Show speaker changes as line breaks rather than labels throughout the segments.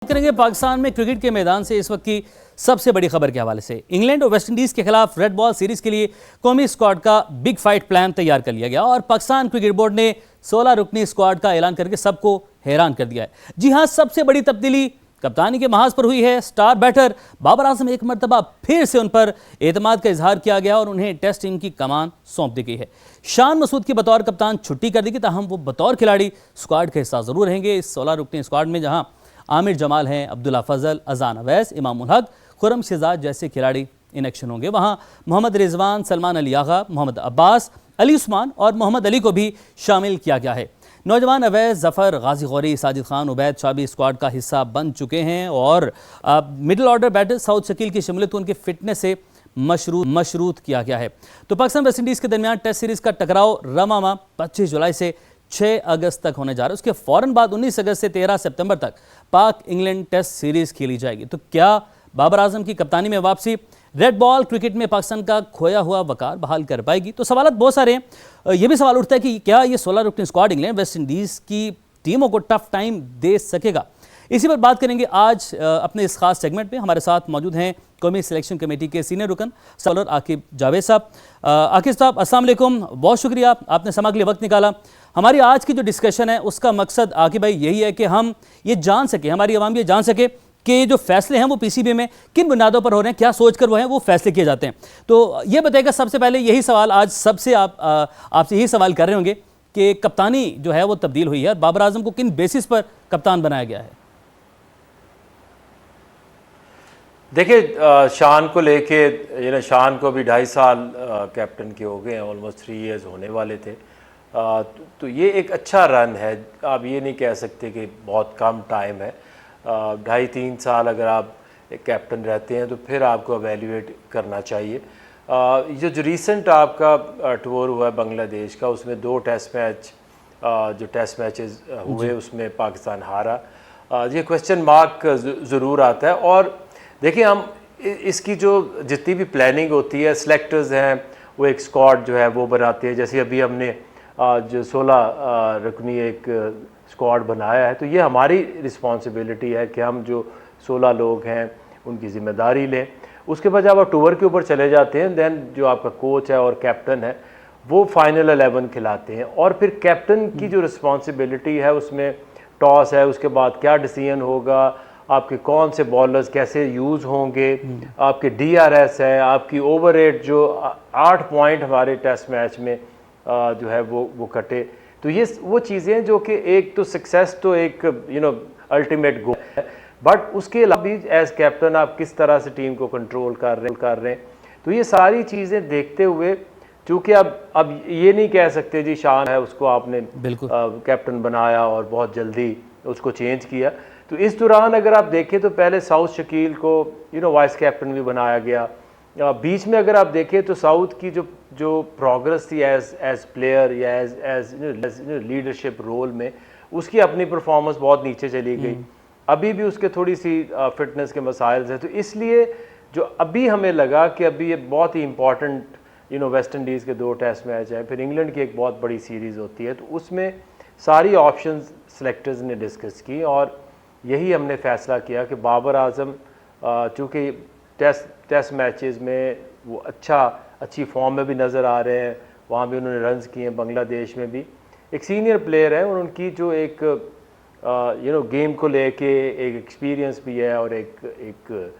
करेंगे पाकिस्तान में क्रिकेट के मैदान से इस वक्त की सबसे बड़ी खबर के हवाले से। इंग्लैंड और वेस्टइंडीज के खिलाफ रेड बॉल सीरीज के लिए कौमी स्क्वाड का बिग फाइट प्लान तैयार कर लिया गया और पाकिस्तान क्रिकेट बोर्ड ने 16 रुकनी स्क्वाड का ऐलान करके सबको हैरान कर दिया है। जी हां, सबसे बड़ी तब्दीली कप्तानी के महाज पर हुई है। स्टार बैटर बाबर आजम एक मरतबा फिर से उन पर एतमाद का इजहार किया गया और उन्हें टेस्ट टीम की कमान सौंप दी गई है। शान मसूद की बतौर कप्तान छुट्टी कर दी गई, ताहम वो बतौर खिलाड़ी स्क्वाड का हिस्सा जरूर रहेंगे। इस 16 रुकनी स्क्वाड में जहां आमिर जमाल हैं, अब्दुल्ला फजल, अजान अवैस, इमाम उल हक, खुरम शहजाद जैसे खिलाड़ी इन एक्शन होंगे। वहां मोहम्मद रिजवान, सलमान अली आगा, मोहम्मद अब्बास, अली उस्मान और मोहम्मद अली को भी शामिल किया गया है। नौजवान अवैस, जफ़र, गाजी गौरी, साजिद खान, उबैद शाबी स्क्वाड का हिस्सा बन चुके हैं और middle order batter Saud Shakeel की शमूलियत उनके फिटनेस से मशरूत किया गया है। तो पाकिस्तान वेस्ट इंडीज़ के दरमियान टेस्ट सीरीज़ का टकराव रमामा 25 जुलाई से 6 अगस्त तक होने जा रहा है। उसके फ़ौरन बाद 19 अगस्त से 13 सितंबर तक पाक इंग्लैंड टेस्ट सीरीज़ खेली जाएगी। तो क्या बाबर आजम की कप्तानी में वापसी रेड बॉल क्रिकेट में पाकिस्तान का खोया हुआ वकार बहाल कर पाएगी? तो सवाल बहुत सारे हैं। यह भी सवाल उठता है कि क्या ये 16 रुकनी स्क्वाड इंग्लैंड वेस्ट इंडीज़ की टीमों को टफ टाइम दे सकेगा? इसी पर बात करेंगे आज अपने इस खास सेगमेंट में। हमारे साथ मौजूद हैं कौमी सिलेक्शन कमेटी के सीनियर रुकन सौलर आकिब जावेद साहब। आकिब साहब, अस्सलाम वालेकुम, बहुत शुक्रिया आपने समय के लिए वक्त निकाला। हमारी आज की जो डिस्कशन है उसका मकसद आकिब भाई यही है कि हम ये जान सके, हमारी आवाम ये जान सके कि जो फैसले हैं वो पीसीबी में किन बुनियादों पर हो रहे हैं, क्या सोचकर वो हैं वो फैसले किए जाते हैं। तो ये बताइएगा, सबसे पहले यही सवाल आज सबसे आपसे यही सवाल कर रहे होंगे कि कप्तानी जो है वो तब्दील हुई है और बाबर आजम को किन बेसिस पर कप्तान बनाया गया है?
देखिए, शान को लेके शान को भी 2.5 साल कैप्टन के हो गए हैं, ऑलमोस्ट 3 इयर्स होने वाले थे। तो ये एक अच्छा रन है। आप ये नहीं कह सकते कि बहुत कम टाइम है। 2.5-3 साल अगर आप एक कैप्टन रहते हैं तो फिर आपको एवेल्यूएट करना चाहिए। जो रिसेंट आपका टूर हुआ है बांग्लादेश का, उसमें 2 टेस्ट मैच जो टेस्ट मैचेस हुए उसमें पाकिस्तान हारा। ये क्वेश्चन मार्क ज़रूर आता है। और देखिए, हम इसकी जो जितनी भी प्लानिंग होती है, सेलेक्टर्स हैं वो एक स्क्वाड जो है वो बनाते हैं। जैसे अभी हमने जो 16 रुकनी एक स्क्वाड बनाया है, तो ये हमारी रिस्पॉन्सिबिलिटी है कि हम जो 16 लोग हैं उनकी ज़िम्मेदारी लें। उसके बाद जब आप टूर के ऊपर चले जाते हैं, देन जो आपका कोच है और कैप्टन है वो फाइनल 11 खिलाते हैं। और फिर कैप्टन की जो रिस्पॉन्सिबिलिटी है उसमें टॉस है, उसके बाद क्या डिसीजन होगा, आपके कौन से बॉलर्स कैसे यूज़ होंगे, आपके DRS है, आपकी ओवर रेट जो 8 पॉइंट हमारे टेस्ट मैच में जो है वो कटे। तो ये वो चीज़ें जो कि एक तो सक्सेस तो एक अल्टीमेट गोल है, बट उसके अलावा भी एज कैप्टन आप किस तरह से टीम को कंट्रोल कर रहे हैं। तो ये सारी चीज़ें देखते हुए, चूँकि अब ये नहीं कह सकते जी शान है उसको आपने कैप्टन बनाया और बहुत जल्दी उसको चेंज किया। तो इस दौरान अगर आप देखें तो पहले साउथ शकील को वाइस कैप्टन भी बनाया गया। बीच में अगर आप देखें तो साउथ की जो प्रोग्रेस थी एज प्लेयर या एज लीडरशिप रोल में, उसकी अपनी परफॉर्मेंस बहुत नीचे चली गई। अभी भी उसके थोड़ी सी फिटनेस के मसाइल हैं। तो इसलिए जो अभी हमें लगा कि अभी ये बहुत ही इंपॉर्टेंट वेस्ट इंडीज़ के 2 टेस्ट मैच हैं, फिर इंग्लैंड की एक बहुत बड़ी सीरीज़ होती है, तो उसमें सारी ऑप्शंस सेलेक्टर्स ने डिस्कस की और यही हमने फ़ैसला किया कि बाबर आजम चूँकि टेस्ट मैचेस में वो अच्छी फॉर्म में भी नज़र आ रहे हैं, वहाँ भी उन्होंने रन्स किए हैं, बांग्लादेश में भी एक सीनियर प्लेयर है और उनकी जो एक गेम को लेके एक एक्सपीरियंस भी है और एक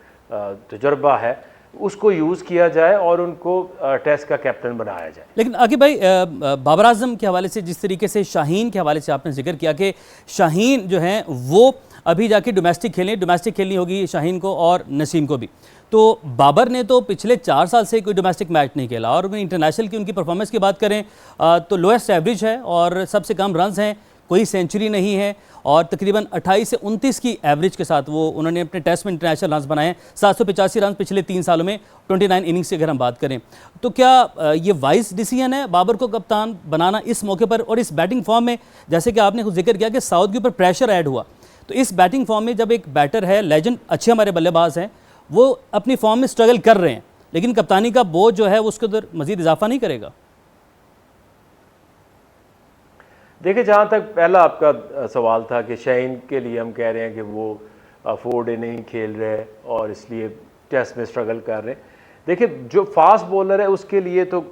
तजुर्बा है, उसको यूज़ किया जाए और उनको टेस्ट का कैप्टन बनाया जाए।
लेकिन आकिब भाई, बाबर आजम के हवाले से जिस तरीके से शाहीन के हवाले से आपने जिक्र किया कि शाहीन जो हैं वो अभी जाके डोमेस्टिक खेलनी होगी शाहीन को और नसीम को भी, तो बाबर ने तो पिछले 4 साल से कोई डोमेस्टिक मैच नहीं खेला और इंटरनेशनल की उनकी परफॉर्मेंस की बात करें तो लोएस्ट एवरेज है और सबसे कम रन्स हैं, कोई सेंचुरी नहीं है और तकरीबन 28 से 29 की एवरेज के साथ वो उन्होंने अपने टेस्ट में इंटरनेशनल रन्स बनाए हैं। 785 रन पिछले 3 सालों में 29 इनिंग्स की अगर हम बात करें, तो क्या ये वाइज डिसीजन है बाबर को कप्तान बनाना इस मौके पर? और इस बैटिंग फॉर्म में जैसे कि आपने खुद जिक्र किया कि साउथ के ऊपर प्रेशर ऐड हुआ, तो इस बैटिंग फॉर्म में जब एक बैटर है, लेजेंड अच्छे हमारे बल्लेबाज हैं, वो अपनी फॉर्म में स्ट्रगल कर रहे हैं, लेकिन कप्तानी का बोझ जो है उसके उधर मजीद इजाफा नहीं करेगा?
देखिए, जहाँ तक पहला आपका सवाल था कि शाहीन के लिए हम कह रहे हैं कि वो 4 इनिंग खेल रहे हैं और इसलिए टेस्ट में स्ट्रगल कर रहे हैं। देखिए जो फास्ट बॉलर है उसके लिए तो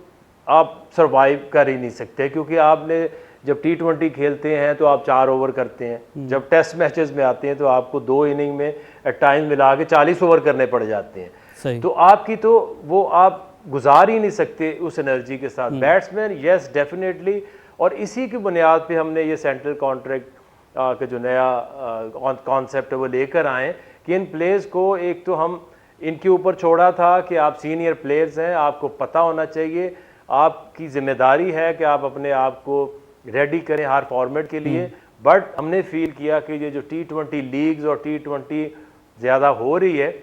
आप सरवाइव कर ही नहीं सकते, क्योंकि आपने जब T20 खेलते हैं तो आप 4 ओवर करते हैं, जब टेस्ट मैचेस में आते हैं तो आपको 2 इनिंग में एट टाइम मिला के 40 ओवर करने पड़ जाते हैं।
सही।
तो आपकी तो वो आप गुजार ही नहीं सकते उस एनर्जी के साथ। बैट्समैन यस डेफिनेटली, और इसी की बुनियाद पे हमने ये सेंट्रल कॉन्ट्रैक्ट का जो नया कॉन्सेप्ट है वो लेकर आए कि इन प्लेयर्स को एक तो हम इनके ऊपर छोड़ा था कि आप सीनियर प्लेयर्स हैं, आपको पता होना चाहिए, आपकी जिम्मेदारी है कि आप अपने आप को रेडी करें हर फॉर्मेट के लिए। बट हमने फील किया कि ये जो T20 लीग्स और T20 ज़्यादा हो रही है,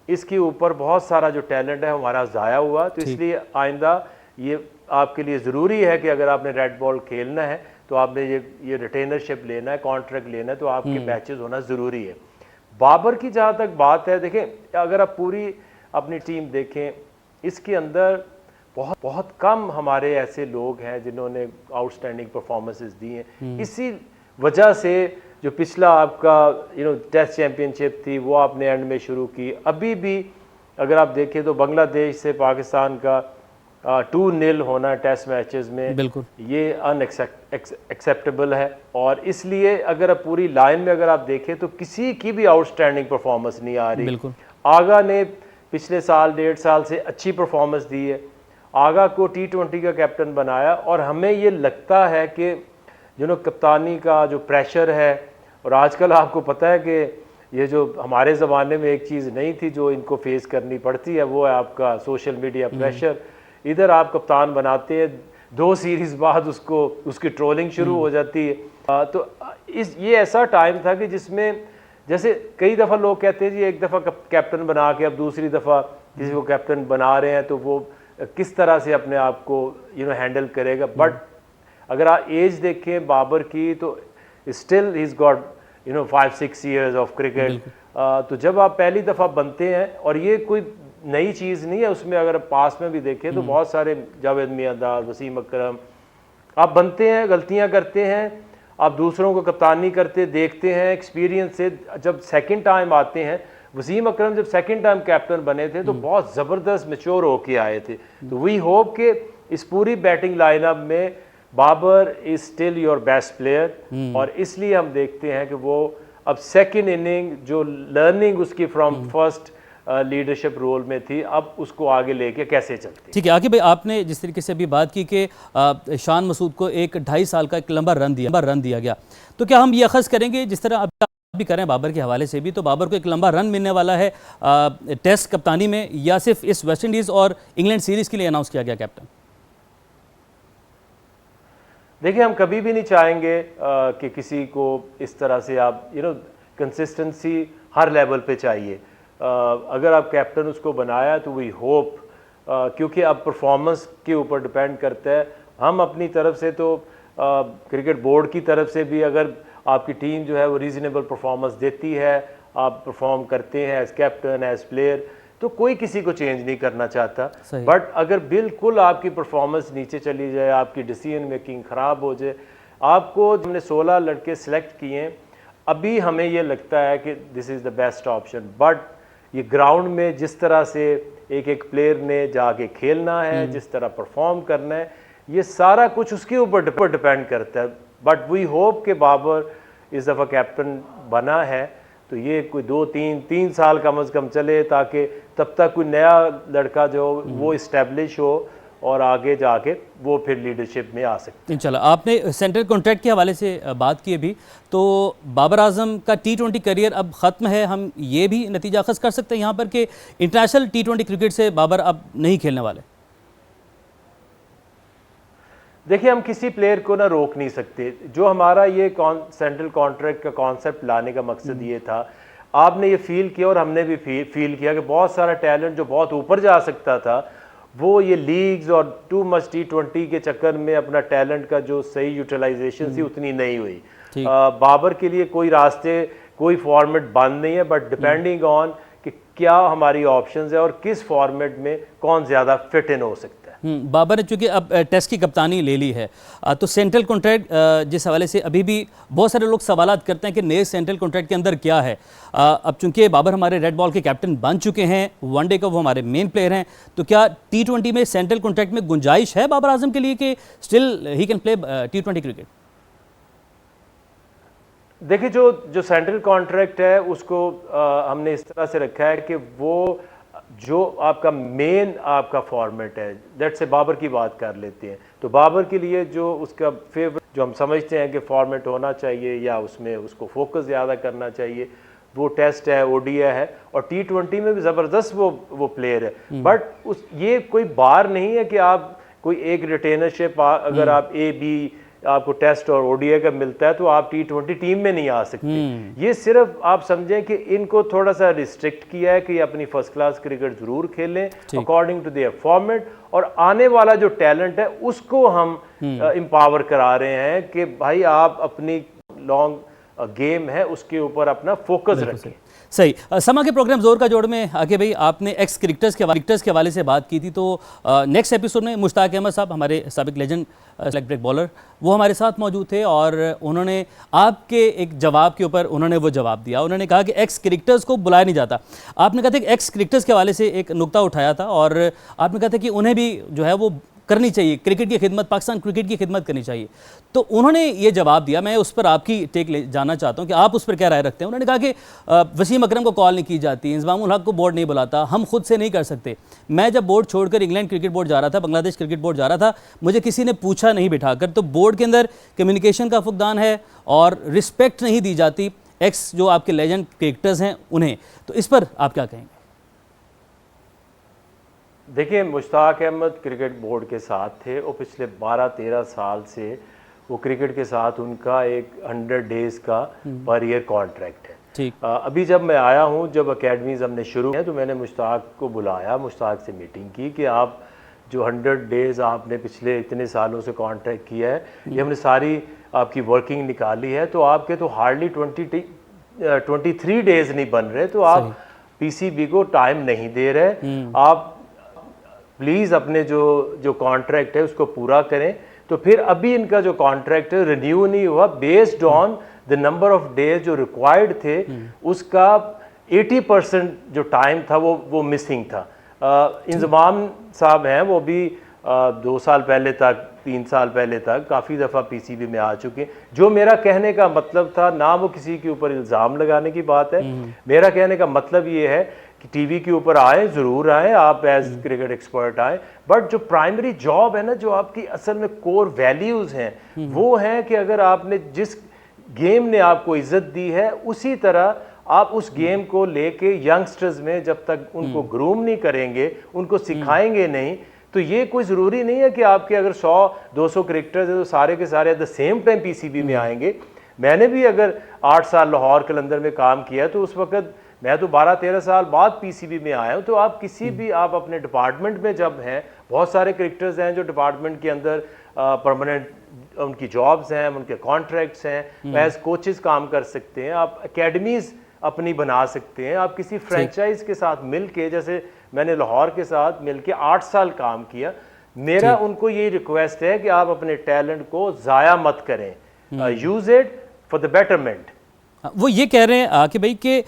इसके ऊपर बहुत सारा जो टैलेंट है हमारा ज़ाया हुआ। तो इसलिए आइंदा ये आपके लिए ज़रूरी है कि अगर आपने रेड बॉल खेलना है तो आपने ये रिटेनरशिप लेना है, कॉन्ट्रैक्ट लेना है, तो आपके मैचेस होना ज़रूरी है। बाबर की जहाँ तक बात है, देखें अगर आप पूरी अपनी टीम देखें, इसके अंदर बहुत बहुत कम हमारे ऐसे लोग हैं जिन्होंने आउटस्टैंडिंग परफॉर्मेंसेस दी हैं। इसी वजह से जो पिछला आपका टेस्ट चैम्पियनशिप थी वो आपने एंड में शुरू की। अभी भी अगर आप देखें तो बांग्लादेश से पाकिस्तान का 2-0 होना टेस्ट मैचेस में,
बिल्कुल
ये अनएक्सेप्टेबल है। और इसलिए अगर आप पूरी लाइन में अगर आप देखें तो किसी की भी आउटस्टैंडिंग परफॉर्मेंस नहीं आ रही।
बिल्कुल।
आगा ने पिछले साल 1.5 साल से अच्छी परफॉर्मेंस दी है, आगा को T20 का कैप्टन बनाया, और हमें ये लगता है कि कप्तानी का जो प्रेशर है, और आजकल आपको पता है कि ये जो हमारे ज़माने में एक चीज़ नहीं थी जो इनको फेस करनी पड़ती है, वो है आपका सोशल मीडिया प्रेशर। इधर आप कप्तान बनाते हैं, 2 सीरीज़ बाद उसकी ट्रोलिंग शुरू हो जाती है। तो ये ऐसा टाइम था कि जिसमें जैसे कई दफ़ा लोग कहते हैं जी एक दफ़ा कैप्टन बना के अब दूसरी दफ़ा किसी को कैप्टन बना रहे हैं तो वो किस तरह से अपने आप को हैंडल करेगा। बट अगर आप एज देखें बाबर की तो still he is got 5-6 years of cricket. तो जब आप पहली दफ़ा बनते हैं, और ये कोई नई चीज़ नहीं है, उसमें अगर पास में भी देखें तो बहुत सारे जावेद मियांदाद, वसीम अकरम, आप बनते हैं, गलतियां करते हैं, आप दूसरों को कप्तानी करते देखते हैं, एक्सपीरियंस से जब सेकंड टाइम आते हैं। वसीम अकरम जब सेकंड टाइम कैप्टन बने थे तो बहुत ज़बरदस्त मैच्योर होके आए थे। तो वी होप कि इस पूरी बैटिंग लाइनअप में Babar is still your best player, और इसलिए हम देखते हैं कि वो अब सेकंड इनिंग जो लर्निंग उसकी फ्रॉम फर्स्ट लीडरशिप रोल में थी, अब उसको आगे लेके कैसे चलते।
ठीक है आकिब भाई, आपने जिस तरीके से अभी बात की कि शान मसूद को एक 2.5 साल का एक लंबा रन दिया गया, तो क्या हम ये अखज़ करेंगे जिस तरह भी करें बाबर के हवाले से भी, तो बाबर को एक लंबा रन मिलने वाला है टेस्ट कप्तानी में, या सिर्फ इस वेस्ट इंडीज़ और इंग्लैंड सीरीज़ के लिए अनाउंस किया गया कैप्टन?
देखिए हम कभी भी नहीं चाहेंगे कि किसी को इस तरह से आप कंसिस्टेंसी हर लेवल पे चाहिए। अगर आप कैप्टन उसको बनाया तो वी होप, क्योंकि अब परफॉर्मेंस के ऊपर डिपेंड करता है। हम अपनी तरफ से तो क्रिकेट बोर्ड की तरफ से भी अगर आपकी टीम जो है वो रीजनेबल परफॉर्मेंस देती है, आप परफॉर्म करते हैं एज कैप्टन एज प्लेयर, तो कोई किसी को चेंज नहीं करना चाहता। बट अगर बिल्कुल आपकी परफॉर्मेंस नीचे चली जाए, आपकी डिसीजन मेकिंग ख़राब हो जाए, आपको हमने 16 लड़के सेलेक्ट किए हैं, अभी हमें ये लगता है कि this is the best option. But ये ग्राउंड में जिस तरह से एक एक प्लेयर ने जाके खेलना है, जिस तरह परफॉर्म करना है, ये सारा कुछ उसके ऊपर डिपेंड करता है। बट वी होप कि बाबर इस दफ़ा कैप्टन बना है तो ये कोई 2-3 साल कम से कम चले, ताकि तब तक कोई नया लड़का जो वो इस्टेब्लिश हो और आगे जाके वो फिर लीडरशिप में आ सकते हैं।
इंशाल्लाह। आपने सेंट्रल कॉन्ट्रैक्ट के हवाले से बात की अभी, तो बाबर आजम का T20 करियर अब ख़त्म है, हम ये भी नतीजा अखज़ कर सकते हैं यहाँ पर कि इंटरनेशनल T20 क्रिकेट से बाबर अब नहीं खेलने वाले?
देखिए हम किसी प्लेयर को ना रोक नहीं सकते। जो हमारा ये सेंट्रल कॉन्ट्रैक्ट का कॉन्सेप्ट लाने का मकसद ये था, आपने ये फील किया और हमने भी फील किया कि बहुत सारा टैलेंट जो बहुत ऊपर जा सकता था, वो ये लीग्स और टू मच T20 के चक्कर में अपना टैलेंट का जो सही यूटिलाइजेशन थी उतनी नहीं हुई। बाबर के लिए कोई रास्ते, कोई फॉर्मेट बंद नहीं है, बट डिपेंडिंग ऑन कि क्या हमारी ऑप्शंस है और किस फॉर्मेट में कौन ज़्यादा फिट इन हो सकता है।
बाबर ने चूंकि अब टेस्ट की कप्तानी ले ली है, तो सेंट्रल कॉन्ट्रैक्ट जिस हवाले से अभी भी बहुत सारे लोग सवालात करते हैं कि नए सेंट्रल कॉन्ट्रैक्ट के अंदर क्या है। अब चूंकि बाबर हमारे रेड बॉल के कैप्टन बन चुके हैं, वनडे का वो हमारे मेन प्लेयर हैं, तो क्या T20 में सेंट्रल कॉन्ट्रैक्ट में गुंजाइश है बाबर आजम के लिए कि still he can play T20 cricket?
देखिए, जो सेंट्रल कॉन्ट्रैक्ट है उसको हमने इस तरह से रखा है कि वो जो आपका मेन आपका फॉर्मेट है, जैसे से बाबर की बात कर लेते हैं, तो बाबर के लिए जो उसका फेवरेट जो हम समझते हैं कि फॉर्मेट होना चाहिए या उसमें उसको फोकस ज़्यादा करना चाहिए, वो टेस्ट है, ODI है, और T20 में भी ज़बरदस्त वो प्लेयर है। बट ये कोई बार नहीं है कि आप कोई एक रिटेनरशिप अगर आप A-B आपको टेस्ट और ODI का मिलता है तो आप T20 टीम में नहीं आ सकते। ये सिर्फ आप समझें कि इनको थोड़ा सा रिस्ट्रिक्ट किया है कि अपनी फर्स्ट क्लास क्रिकेट जरूर खेलें अकॉर्डिंग टू देयर फॉर्मेट, और आने वाला जो टैलेंट है उसको हम एम्पावर करा रहे हैं कि भाई आप अपनी लॉन्ग गेम है उसके ऊपर अपना फोकस रखें।
सही। समा के प्रोग्राम जोर का जोड़ में आके भाई आपने एक्स क्रिकेटर्स के हवाले से बात की थी, तो नेक्स्ट एपिसोड में मुश्ताक अहमद साहब, हमारे साबिक लेजेंड लेग ब्रेक बॉलर, वो हमारे साथ मौजूद थे और उन्होंने आपके एक जवाब के ऊपर उन्होंने वो जवाब दिया। उन्होंने कहा कि एक्स क्रिकेटर्स को बुलाया नहीं जाता। आपने कहा था कि एक्स क्रिकेटर्स के हवाले से एक नुक्ता उठाया था और आपने कहा था कि उन्हें भी जो है वो करनी चाहिए, क्रिकेट की खिदमत, पाकिस्तान क्रिकेट की खिदमत करनी चाहिए। तो उन्होंने ये जवाब दिया, मैं उस पर आपकी टेक ले जाना चाहता हूं कि आप उस पर क्या राय रखते हैं। उन्होंने कहा कि वसीम अकरम को कॉल नहीं की जाती, इंजमामुल हक को बोर्ड नहीं बुलाता, हम खुद से नहीं कर सकते। मैं जब बोर्ड छोड़कर इंग्लैंड क्रिकेट बोर्ड जा रहा था, बांग्लादेश क्रिकेट बोर्ड जा रहा था, मुझे किसी ने पूछा नहीं बिठाकर। तो बोर्ड के अंदर कम्युनिकेशन का फुकदान है और रिस्पेक्ट नहीं दी जाती एक्स जो आपके लेजेंड क्रिकेटर्स हैं उन्हें। तो इस पर आप क्या कहेंगे?
देखिए, मुश्ताक अहमद क्रिकेट बोर्ड के साथ थे और पिछले 12-13 साल से वो क्रिकेट के साथ उनका एक 100 डेज़ का पर ईयर कॉन्ट्रैक्ट है।
ठीक।
अभी जब मैं आया हूँ, जब अकेडमीज़ हमने शुरू है, तो मैंने मुश्ताक को बुलाया, मुश्ताक से मीटिंग की कि आप जो 100 डेज़ आपने पिछले इतने सालों से कॉन्ट्रैक्ट किया है, ये हमने सारी आपकी वर्किंग निकाली है, तो आपके तो हार्डली 23 डेज़ नहीं बन रहे, तो आप PCB को टाइम नहीं दे रहे। आप प्लीज़ अपने जो कॉन्ट्रैक्ट है उसको पूरा करें। तो फिर अभी इनका जो कॉन्ट्रैक्ट है रिन्यू नहीं हुआ, based on the number of days जो रिक्वायर्ड थे, उसका 80% जो टाइम था वो मिसिंग था। इंजमाम साहब हैं, वो भी 2 साल पहले तक, 3 साल पहले तक काफ़ी दफ़ा PCB में आ चुके हैं। जो मेरा कहने का मतलब था, ना वो किसी के ऊपर इल्ज़ाम लगाने की बात है, मेरा कहने का मतलब ये है कि टीवी के ऊपर आए, ज़रूर आए, आप एज क्रिकेट एक्सपर्ट आए, बट जो प्राइमरी जॉब है ना, जो आपकी असल में कोर वैल्यूज़ हैं, वो हैं कि अगर आपने जिस गेम ने आपको इज़्ज़त दी है, उसी तरह आप उस गेम को लेके यंगस्टर्स में जब तक उनको ग्रूम नहीं करेंगे, उनको सिखाएंगे नहीं, तो ये कोई ज़रूरी नहीं है कि आपके अगर 100-200 क्रिकेटर्स हैं तो सारे के सारे at the same time PCB में आएंगे। मैंने भी अगर 8 साल लाहौर कलंदर में काम किया, तो उस वक़्त मैं तो 12-13 साल बाद PCB में आया हूँ। तो आप किसी भी आप अपने डिपार्टमेंट में जब हैं, बहुत सारे क्रिकेटर्स हैं जो डिपार्टमेंट के अंदर परमानेंट उनकी जॉब्स हैं, उनके कॉन्ट्रैक्ट्स हैं, एज कोचेस काम कर सकते हैं, आप एकेडमीज़ अपनी बना सकते हैं, आप किसी फ्रेंचाइज के साथ मिल के, जैसे मैंने लाहौर के साथ मिल के 8 साल काम किया। मेरा उनको यही रिक्वेस्ट है कि आप अपने टैलेंट को ज़ाया मत करें, use it for the betterment.
वो ये कह रहे हैं कि भाई कि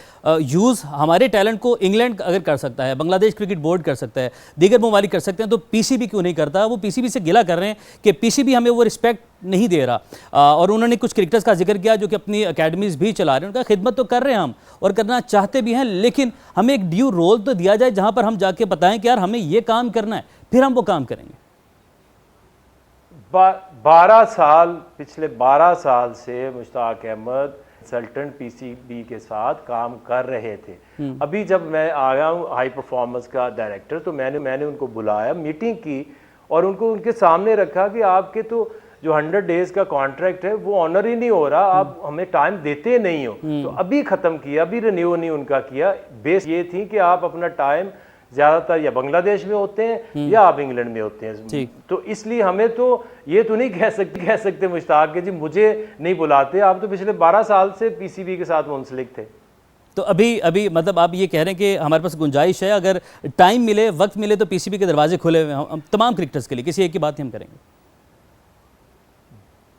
यूज़ हमारे टैलेंट को इंग्लैंड अगर कर सकता है, बांग्लादेश क्रिकेट बोर्ड कर सकता है, दीगर ममालिक कर सकते हैं, तो PCB क्यों नहीं करता? वो PCB से गिला कर रहे हैं कि PCB हमें वो रिस्पेक्ट नहीं दे रहा। और उन्होंने कुछ क्रिकेटर्स का जिक्र किया जो कि अपनी अकेडमीज़ भी चला रहे हैं। उनका खिदमत तो कर रहे हैं हम और करना चाहते भी हैं, लेकिन हमें एक ड्यू रोल तो दिया जाए जहाँ पर हम जाके बताएं कि यार हमें ये काम करना है, फिर हम वो काम करेंगे।
12 साल, पिछले 12 साल से मुश्ताक अहमद कंसल्टेंट PCB के साथ काम कर रहे थे। अभी जब मैं आया हूँ हाई परफॉर्मेंस का डायरेक्टर, तो मैंने उनको बुलाया, मीटिंग की और उनको उनके सामने रखा कि आपके तो जो 100 डेज का कॉन्ट्रैक्ट है वो ऑनर ही नहीं हो रहा, आप हमें टाइम देते नहीं हो। तो अभी ख़त्म किया, अभी रिन्यू नहीं उनका किया। बेस ये थी कि आप अपना टाइम ज़्यादातर या बांग्लादेश में होते हैं या आप इंग्लैंड में होते हैं, तो इसलिए हमें तो ये तो नहीं कह सकते मुश्ताक के जी मुझे नहीं बुलाते, आप तो पिछले 12 साल से PCB के साथ मुंसलिक थे।
तो अभी अभी मतलब आप ये कह रहे हैं कि हमारे पास गुंजाइश है, अगर टाइम मिले, वक्त मिले, तो पीसीबी के दरवाजे खुले हुए हैं हम तमाम क्रिकेटर्स के लिए, किसी एक की बात ही हम करेंगे।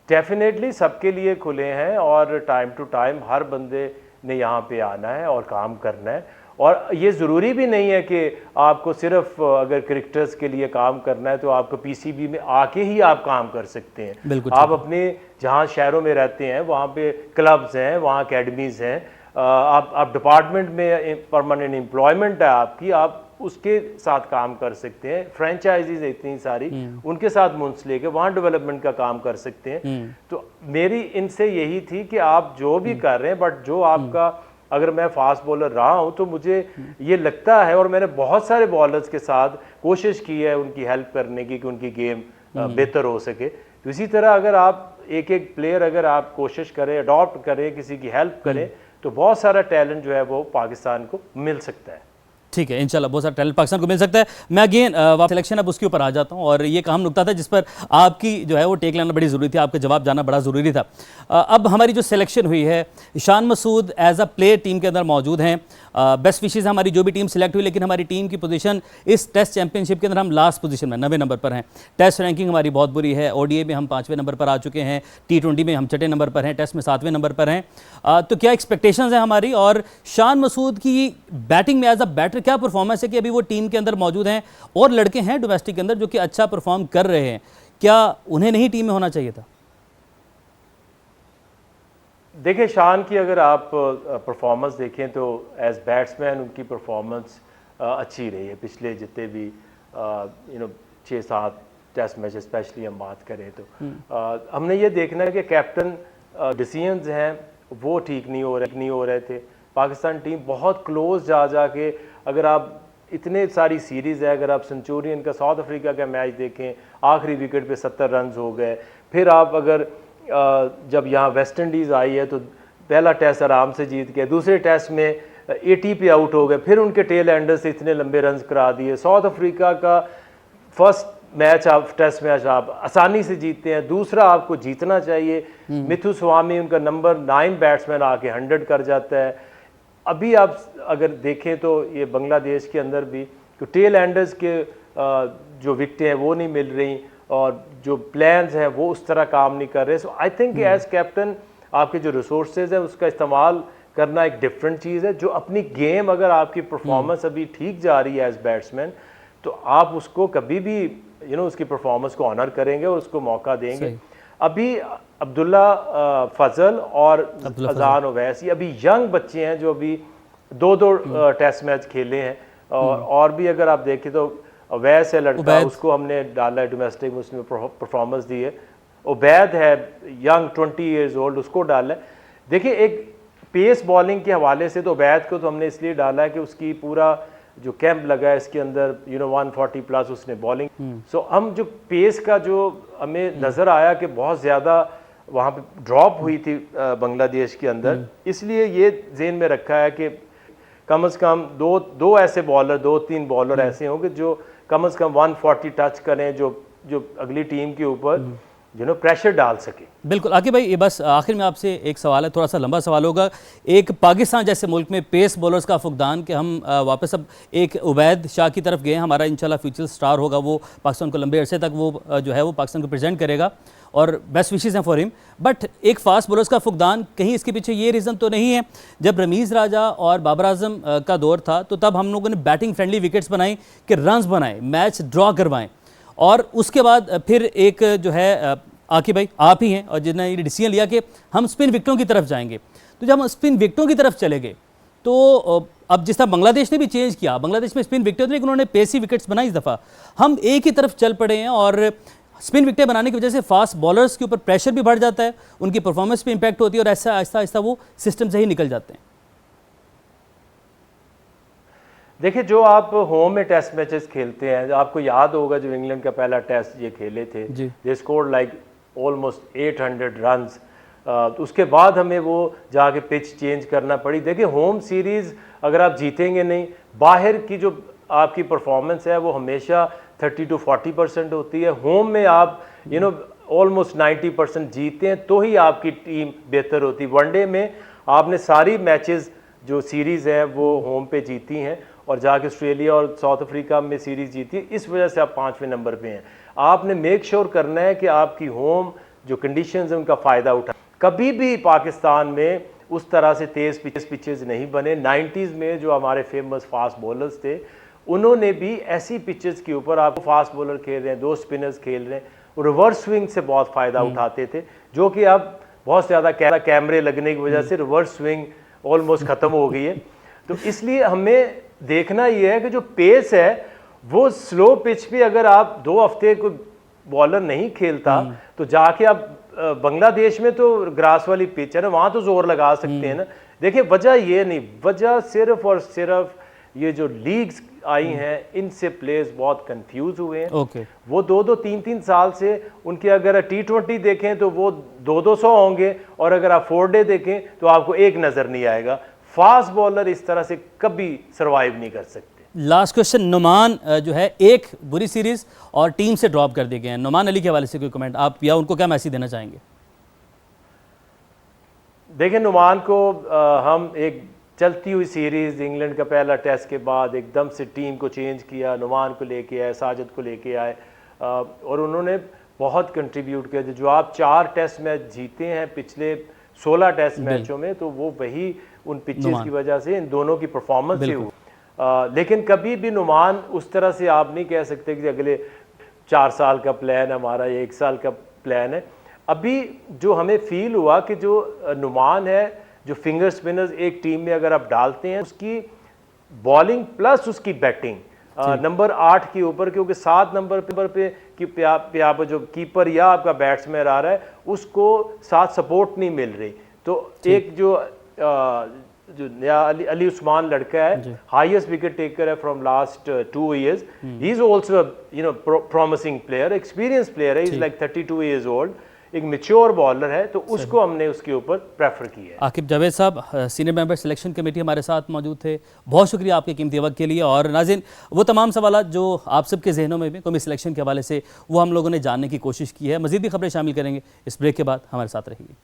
डेफिनेटली सबके लिए खुले हैं और टाइम टू टाइम हर बंदे ने यहाँ पे आना है और काम करना है। और ये ज़रूरी भी नहीं है कि आपको सिर्फ अगर क्रिकेटर्स के लिए काम करना है तो आपको पीसीबी में आके ही आप काम कर सकते हैं। आप अपने जहाँ शहरों में रहते हैं वहाँ पे क्लब्स हैं, वहाँ अकेडमीज़ हैं, आप डिपार्टमेंट में परमानेंट एम्प्लॉयमेंट है आपकी, आप उसके साथ काम कर सकते हैं। फ्रेंचाइजीज इतनी सारी उनके साथ मुंसलिक है, वहाँ डेवलपमेंट का काम कर सकते हैं। तो मेरी इनसे यही थी कि आप जो भी कर रहे हैं, बट जो आपका, अगर मैं फास्ट बॉलर रहा हूं तो मुझे ये लगता है, और मैंने बहुत सारे बॉलर्स के साथ कोशिश की है उनकी हेल्प करने की कि उनकी गेम बेहतर हो सके। तो इसी तरह अगर आप एक एक प्लेयर अगर आप कोशिश करें, अडॉप्ट करें, किसी की हेल्प करें, तो बहुत सारा टैलेंट जो है वो पाकिस्तान को मिल सकता है।
ठीक है, इंशाल्लाह बहुत सारा टैलेंट पाकिस्तान को मिल सकता है। मैं अगेन सिलेक्शन अब उसके ऊपर आ जाता हूँ, और ये अहम नुकता था जिस पर आपकी जो है वो टेक लाना बड़ी ज़रूरी थी, आपका जवाब जाना बड़ा ज़रूरी था। अब हमारी जो सिलेक्शन हुई है, Ishan Masood as a player team के अंदर मौजूद हैं। बेस्ट विशेज़ हमारी जो भी टीम सिलेक्ट हुई, लेकिन हमारी टीम की पोजीशन इस टेस्ट चैंपियनशिप के अंदर हम लास्ट पोजीशन में 90 नंबर पर हैं। टेस्ट रैंकिंग हमारी बहुत बुरी है, ओडीए में हम 5वें नंबर पर आ चुके हैं, T20 में हम 6ठे नंबर पर हैं, टेस्ट में 7वें नंबर पर हैं। तो क्या एक्सपेक्टेशंस हैं हमारी, और शान मसूद की बैटिंग में एज अ बैटर क्या परफॉर्मेंस है कि अभी वो टीम के अंदर मौजूद हैं, और लड़के हैं डोमेस्टिक के अंदर जो कि अच्छा परफॉर्म कर रहे हैं, क्या उन्हें नहीं टीम में होना चाहिए था?
देखिए, शान की अगर आप परफॉर्मेंस देखें तो एज बैट्समैन उनकी परफॉर्मेंस अच्छी रही है पिछले जितने भी 6-7 टेस्ट मैच स्पेशली हम बात करें तो। हमने ये देखना है कि कैप्टन डिसीजंस हैं वो ठीक नहीं हो रहे थे। पाकिस्तान टीम बहुत क्लोज जा के, अगर आप इतने सारी सीरीज़ है, अगर आप सेंचुरियन का साउथ अफ्रीका का मैच देखें, आखिरी विकेट पे 70 रन हो गए। फिर आप अगर जब यहाँ वेस्ट इंडीज़ आई है तो पहला टेस्ट आराम से जीत गए, दूसरे टेस्ट में 80 पे आउट हो गए, फिर उनके टेल एंडर से इतने लंबे रन करा दिए। साउथ अफ्रीका का फर्स्ट मैच, आप टेस्ट मैच आप आसानी से जीतते हैं, दूसरा आपको जीतना चाहिए। मिथु स्वामी उनका नंबर 9 बैट्समैन आके 100 कर जाता है। अभी आप अगर देखें तो ये बांग्लादेश के अंदर भी तो टेल एंडर्स के जो विकटें हैं वो नहीं मिल रही, और जो प्लान्स हैं वो उस तरह काम नहीं कर रहे। सो आई थिंक एज कैप्टन आपके जो रिसोर्सेज हैं उसका इस्तेमाल करना एक डिफरेंट चीज़ है। जो अपनी गेम, अगर आपकी परफॉर्मेंस अभी ठीक जा रही है एज बैट्समैन, तो आप उसको कभी भी उसकी परफॉर्मेंस को ऑनर करेंगे और उसको मौका देंगे। अभी अब्दुल्ला फजल और अजान ओवैस, ये अभी यंग बच्चे हैं जो अभी 2-2 टेस्ट मैच खेले हैं, और भी अगर आप देखें तो अवैस है लड़का, उसको हमने डाला है डोमेस्टिक में, उसने परफॉर्मेंस दी है। उबैद है यंग 20 ईयर्स ओल्ड, उसको डाला है। देखिए, एक पेस बॉलिंग के हवाले से तो उबैद को तो हमने इसलिए डाला है कि उसकी पूरा जो कैंप लगा है इसके अंदर 140 प्लस उसने बॉलिंग। सो हम जो पेस का जो हमें नज़र आया कि बहुत ज़्यादा वहाँ पे ड्रॉप हुई थी बांग्लादेश के अंदर, इसलिए ये जेन में रखा है कि कम से कम दो ऐसे बॉलर, 2-3 बॉलर ऐसे होंगे जो कम से कम 140 टच करें, जो अगली टीम के ऊपर प्रेशर डाल सके।
बिल्कुल। आकिब भाई, ये बस आखिर में आपसे एक सवाल है, थोड़ा सा लंबा सवाल होगा। एक पाकिस्तान जैसे मुल्क में पेस बॉलर्स का फुकदान कि हम वापस अब एक उबैद शाह की तरफ गए, हमारा इंशाल्लाह फ्यूचर स्टार होगा, वो पाकिस्तान को लंबे अरसे तक वो जो है वो पाकिस्तान को प्रेजेंट करेगा, और बेस्ट विशेज़ हैं फॉर हिम। बट एक फास्ट बॉलर्स का फुकदान, कहीं इसके पीछे ये रीज़न तो नहीं है, जब रमीज़ राजा और बाबर आजम का दौर था तो तब हम लोगों ने बैटिंग फ्रेंडली विकेट्स बनाई कि रन्स बनाए, मैच ड्रॉ करवाएं, और उसके बाद फिर एक जो है आकिब भाई आप ही हैं और जिन्होंने ये डिसीजन लिया कि हम स्पिन विकेटों की तरफ जाएंगे। तो जब हम स्पिन विकेटों की तरफ चले गए तो अब जिस तरह बांग्लादेश ने भी चेंज किया, बांग्लादेश में स्पिन विकेट, लेकिन उन्होंने पेसी विकेट्स बनाई, इस दफ़ा हम एक ही तरफ चल पड़े हैं, और स्पिन विकेटें बनाने की वजह से फास्ट बॉलर्स के ऊपर प्रेशर भी बढ़ जाता है, उनकी परफॉर्मेंस पे इंपैक्ट होती है, और ऐसा आहिस्ता आहिस्ता वो सिस्टम से ही निकल जाते हैं।
देखिए, जो आप होम में टेस्ट मैचेस खेलते हैं, आपको याद होगा जब इंग्लैंड का पहला टेस्ट ये खेले थे, they scored like almost 800 runs. उसके बाद हमें वो जाके पिच चेंज करना पड़ी। देखिए, होम सीरीज़ अगर आप जीतेंगे नहीं, बाहर की जो आपकी परफॉर्मेंस है वो हमेशा 30 to 40% होती है। होम में आप ऑलमोस्ट 90% जीतते हैं तो ही आपकी टीम बेहतर होती है। वनडे में आपने सारी मैचेस जो सीरीज़ है वो होम पे जीती हैं और जाके ऑस्ट्रेलिया और साउथ अफ्रीका में सीरीज़ जीती है, इस वजह से आप 5वें नंबर पे हैं। आपने मेक श्योर करना है कि आपकी होम जो कंडीशंस हैं उनका फ़ायदा उठा। कभी भी पाकिस्तान में उस तरह से तेज़ पिचेज़ नहीं बने। 90s में जो हमारे फेमस फास्ट बॉलर्स थे उन्होंने भी ऐसी पिचेज़ के ऊपर, आपको फास्ट बॉलर खेल रहे हैं, 2 स्पिनर्स खेल रहे हैं, रिवर्स स्विंग से बहुत फ़ायदा उठाते थे, जो कि अब बहुत ज़्यादा कैमरे लगने की वजह से रिवर्स स्विंग ऑलमोस्ट ख़त्म हो गई है। तो इसलिए हमें देखना ये है कि जो पेस है वो स्लो पिच पे अगर आप 2 हफ्ते को बॉलर नहीं खेलता तो जाके आप बांग्लादेश में तो ग्रास वाली पिच है ना, वहाँ तो जोर लगा सकते हैं ना। देखिए वजह ये नहीं, वजह सिर्फ और सिर्फ ये जो लीग्स आई हैं इनसे प्लेयर्स बहुत कंफ्यूज हुए हैं। वो 2-2, 3-3 साल से उनके, अगर T20 देखें तो वो 200 होंगे और अगर आप 4 डे देखें तो आपको एक नज़र नहीं आएगा। फास्ट बॉलर इस तरह से कभी सर्वाइव नहीं कर सकते।
लास्ट क्वेश्चन, नुमान जो है एक बुरी सीरीज और टीम से ड्रॉप कर दिए गए हैं, नुमान अली के हवाले से कोई कमेंट आप या उनको क्या मैसेज देना चाहेंगे?
देखिए नुमान को हम एक चलती हुई सीरीज़, इंग्लैंड का पहला टेस्ट के बाद एकदम से टीम को चेंज किया, नुमान को लेके आए, साजिद को लेके आए और उन्होंने बहुत कंट्रीब्यूट किया। जो आप 4 टेस्ट मैच जीते हैं पिछले 16 टेस्ट मैचों में, तो वो वही उन पिचेस की वजह से, इन दोनों की परफॉर्मेंस से हुआ। लेकिन कभी भी नुमान उस तरह से आप नहीं कह सकते कि अगले 4 साल का प्लान हमारा या 1 साल का प्लान है। अभी जो हमें फील हुआ कि जो नुमान है, जो फिंगर स्पिनर्स एक टीम में अगर आप डालते हैं, उसकी बॉलिंग प्लस उसकी बैटिंग नंबर 8 के ऊपर, क्योंकि 7 नंबर पे कि आप जो कीपर या आपका बैट्समैन आ रहा है उसको साथ सपोर्ट नहीं मिल रही। तो एक जो नया अली उस्मान लड़का है, हाईएस्ट विकेट टेकर है from last 2 years, he is also promising player, experience player है, he is like 32 years old, एक मैच्योर बॉलर है, तो उसको हमने उसके ऊपर प्रेफर किया है।
आकिब जावेद साहब, सीनियर मेंबर सिलेक्शन कमेटी हमारे साथ मौजूद थे, बहुत शुक्रिया आपके कीमती वक्त के लिए। और नाज़रीन, वो तमाम सवाल जो आप सबके जहनों में भी कौमी सिलेक्शन के हवाले से, वो हम लोगों ने जानने की कोशिश की है। मज़ीद भी खबरें शामिल करेंगे इस ब्रेक के बाद, हमारे साथ रहिए।